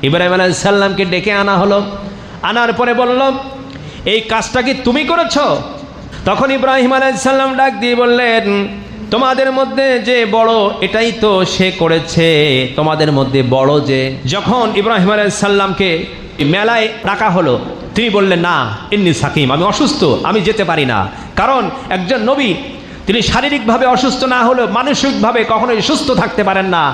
ইব্রাহিম আলাইহিস সালামকে ডেকে আনা হলো। আনার পরে বলল, এই কাজটা কি তুমি করেছ? তখন ইব্রাহিম আলাইহিস সালাম ডাক দিয়ে বললেন, তোমাদের মধ্যে যে বড় এটাই তো সে করেছে, তোমাদের মধ্যে বড় যে। যখন ইব্রাহিম আলাইহিস সালামকে মেলায় ডাকা হলো, তিনি বললেন, না ইন্নী সাকিম, আমি অসুস্থ, আমি যেতে পারি না। কারণ একজন নবী তিনি শারীরিকভাবে অসুস্থ না হলেও মানসিকভাবে কখনোই সুস্থ থাকতে পারেন না।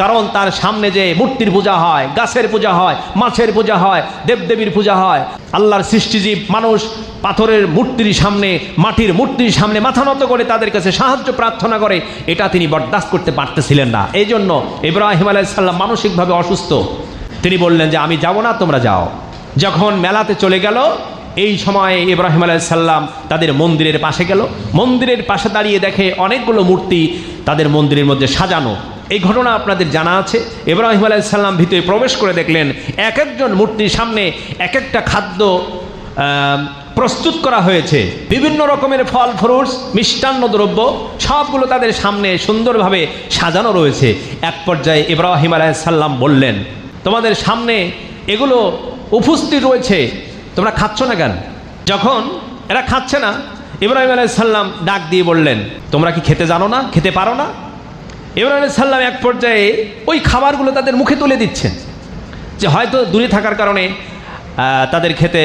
কারণ তার সামনে যে মূর্তির পূজা হয়, গাছের পূজা হয়, মাছের পূজা হয়, দেবদেবীর পূজা হয়, আল্লাহর সৃষ্টিজীব মানুষ পাথরের মূর্তির সামনে, মাটির মূর্তির সামনে মাথা নত করে তাদের কাছে সাহায্য প্রার্থনা করে, এটা তিনি বরদাস্ত করতে পারতেছিলেন না। এই জন্য ইব্রাহিম আলাইহিস সালাম মানসিকভাবে অসুস্থ। তিনি বললেন যে আমি যাব না, তোমরা যাও। যখন মেলাতে চলে গেল, এই সময়ে ইব্রাহিম আলাইহিস সালাম তাদের মন্দিরের পাশে গেল। মন্দিরের পাশে দাঁড়িয়ে দেখে অনেকগুলো মূর্তি তাদের মন্দিরের মধ্যে সাজানো। এই ঘটনা আপনাদের জানা আছে। ইব্রাহিম আলাইহিস সালাম ভিতরে প্রবেশ করে দেখলেন এক একজন মূর্তির সামনে এক একটা খাদ্য প্রস্তুত করা হয়েছে, বিভিন্ন রকমের ফল ফ্রুটস, মিষ্টান্ন দ্রব্য, সবগুলো তাদের সামনে সুন্দরভাবে সাজানো রয়েছে। এক পর্যায়ে ইব্রাহিম আলাইহিস সালাম বললেন, তোমাদের সামনে এগুলো উপস্থিত রয়েছে, তোমরা খাচ্ছ না কেন? যখন এরা খাচ্ছে না, ইব্রাহিম আলাইহিস সালাম ডাক দিয়ে বললেন, তোমরা কি খেতে জানো না, খেতে পারো না? ইব্রাহিম আলাইহিস সালাম এক পর্যায়ে ওই খাবারগুলো তাদের মুখে তুলে দিচ্ছেন, যে হয়তো দূরে থাকার কারণে তাদের খেতে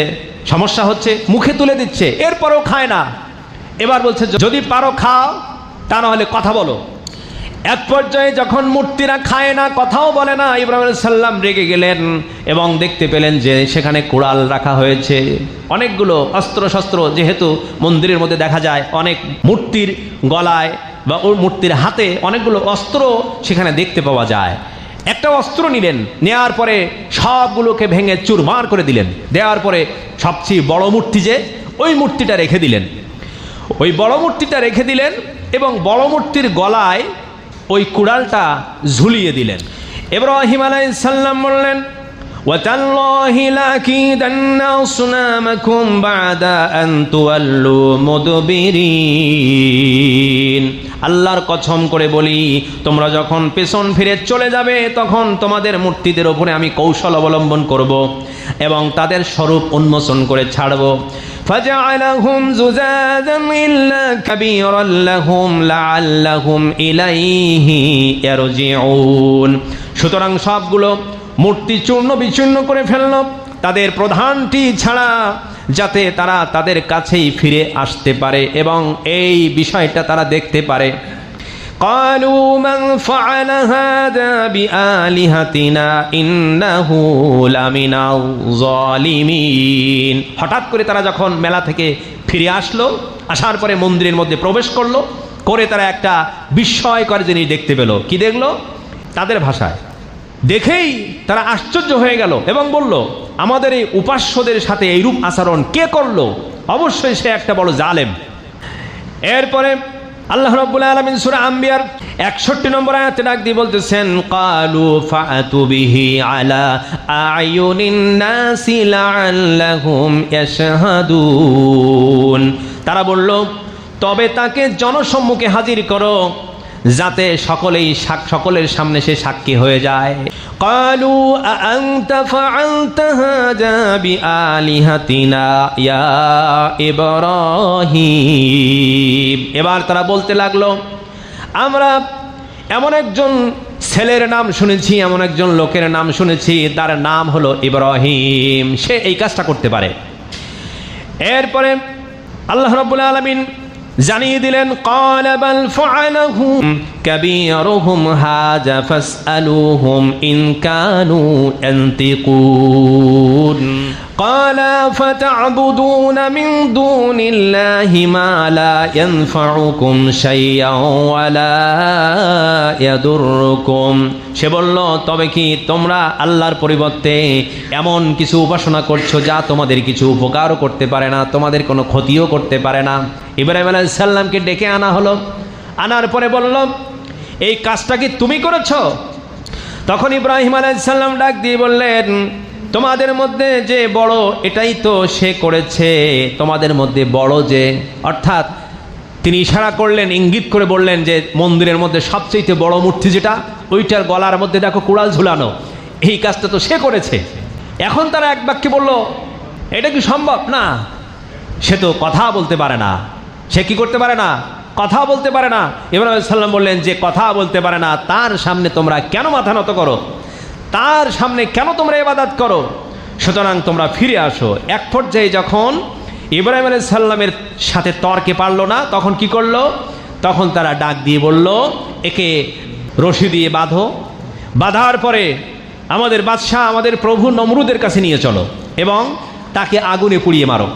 সমস্যা হচ্ছে, মুখে তুলে দিচ্ছে, এরপরেও খায় না। এবার বলছে, যদি পারো খাও, তা না হলে কথা বলো। এক পর্যায়ে যখন মূর্তিরা খায় না, কথাও বলে না, ইব্রাহিম আলাইহিস সালাম রেগে গেলেন এবং দেখতে পেলেন যে সেখানে কুড়াল রাখা হয়েছে, অনেকগুলো অস্ত্র শস্ত্র, যেহেতু মন্দিরের মধ্যে দেখা যায় অনেক মূর্তির গলায় বা ওর মূর্তির হাতে অনেকগুলো অস্ত্র সেখানে দেখতে পাওয়া যায়। একটা অস্ত্র নিলেন, নেওয়ার পরে সবগুলোকে ভেঙে চুরমার করে দিলেন। দেওয়ার পরে সবচেয়ে বড় মূর্তি যে, ওই মূর্তিটা রেখে দিলেন। ওই বড় মূর্তিটা রেখে দিলেন এবং বড় মূর্তির গলায় ওই কুড়ালটা ঝুলিয়ে দিলেন। ইব্রাহিম আলাইহিস সালাম বললেন, ওয়াতাল্লাহি লাকিদান্না আসনামাকুম বাদা আন তুওয়াল্লু মুদবিরিন, আল্লাহর কসম করে বলি, তোমরা যখন পেছন ফিরে চলে যাবে তখন তোমাদের মূর্তিদের উপরে আমি কৌশল অবলম্বন করব এবং তাদের স্বরূপ উন্মোচন করে ছাড়ব। ফাজআলাহুম যুজাজাম ইল্লা কাবীরান লাহুম লাআল্লাহুম ইলাইহি ইয়ারজিউন, সুতরাং সবগুলো মূর্তি চূর্ণ বিচূর্ণ করে ফেলল, তাদের প্রধানটি ছাড়া, যাতে তারা তাদের কাছেই ফিরে আসতে পারে এবং এই বিষয়টা তারা দেখতে পারে। ক্বালু মান ফাআলা হাযা বিআলিহাতিনা ইন্নাহু লামিনাল যালিমিন, হঠাৎ করে তারা যখন মেলা থেকে ফিরে আসলো, আসার পরে মন্দিরের মধ্যে প্রবেশ করলো, করে তারা একটা বিস্ময়কর জিনিস দেখতে পেল। কি দেখলো? তাদের ভাষায় দেখেই তারা আশ্চর্য হয়ে গেল এবং বলল, আমাদের এই উপাস্যদের সাথে এইরূপ আচরণ কে করলো? অবশ্যই সে একটা বড় জালেম। এরপরে আল্লাহ রাব্বুল আলামিন সূরা আম্বিয়ার 61 নম্বর আয়াতে ডাক দিয়ে বলতেছেন, ক্বালু ফাআতু বিহি আলা আয়ুনিন নাসি লাআল্লাহুম ইয়াশহাদুন, তারা বলল, তবে তাকে জনসম্মুখে হাজির করো, যাতে সকলের সামনে সে সাক্ষী হয়ে যায়। ক্বালু আআনতা ফাআলতা হাযা বিআলিহাতিনা ইয়া ইব্রাহিম, এবার তারা বলতে লাগলো, আমরা এমন একজন ছেলের নাম শুনেছি, এমন একজন লোকের নাম শুনেছি, তার নাম হলো ইব্রাহিম, সে এই কাজটা করতে পারে। এরপরে আল্লাহ রাব্বুল আলামিন জানিয়ে দিলেন, ক্বালা বাল ফাআলাহু কাবীরুহুম হাযা ফাসআলুহুম ইন কানু ইয়ানতিকুন, ক্বালা ফাতা'বুদুনা মিন দুনিল্লাহি মা লা ইয়ানফাউকুম শাইআন ওয়া লা ইয়াদুররুকুম, সে বলল, তবে কি তোমরা আল্লাহর পরিবর্তে এমন কিছু উপাসনা করছো যা তোমাদের কিছু উপকারও করতে পারে না, তোমাদের কোনো ক্ষতিও করতে পারে না। ইব্রাহিম আলাইহিস সালামকে ডেকে আনা হলো। আনার পরে বলল, এই কাজটা কি তুমি করেছো? তখন ইব্রাহিম আলাইহিস সালাম ডাক দিয়ে বললেন, তোমাদের মধ্যে যে বড় এটাই তো সে করেছে, তোমাদের মধ্যে বড় যে, অর্থাৎ তিনি ইশারা করলেন, ইঙ্গিত করে বললেন যে মন্দিরের মধ্যে সবচেয়ে বড় মূর্তি যেটা, ওইটার গলার মধ্যে দেখো কুড়াল ঝুলানো, এই কাজটা তো সে করেছে। এখন তারা এক বাক্যে বলল, এটা কি সম্ভব? না, সে তো কথা বলতে পারে না। সে কি করতে পারে না? কথা বলতে পারে না। ইব্রাহিম আলাইহিস সালাম বললেন, যে কথা বলতে পারে না তার সামনে তোমরা কেন মাথা নত করো? তার সামনে কেন তোমরা ইবাদত করো? সুতরাং তোমরা ফিরে আসো। এক পর্যায়ে যখন ইব্রাহিম আলাইহিস সালামের সাথে তর্কে পারল না, তখন কি করলো? তখন তারা ডাক দিয়ে বলল, একে রশি দিয়ে বাঁধো, বাঁধার পরে আমাদের বাদশাহ, আমাদের প্রভু নমরুদের কাছে নিয়ে চলো এবং তাকে আগুনে পুড়িয়ে মারো।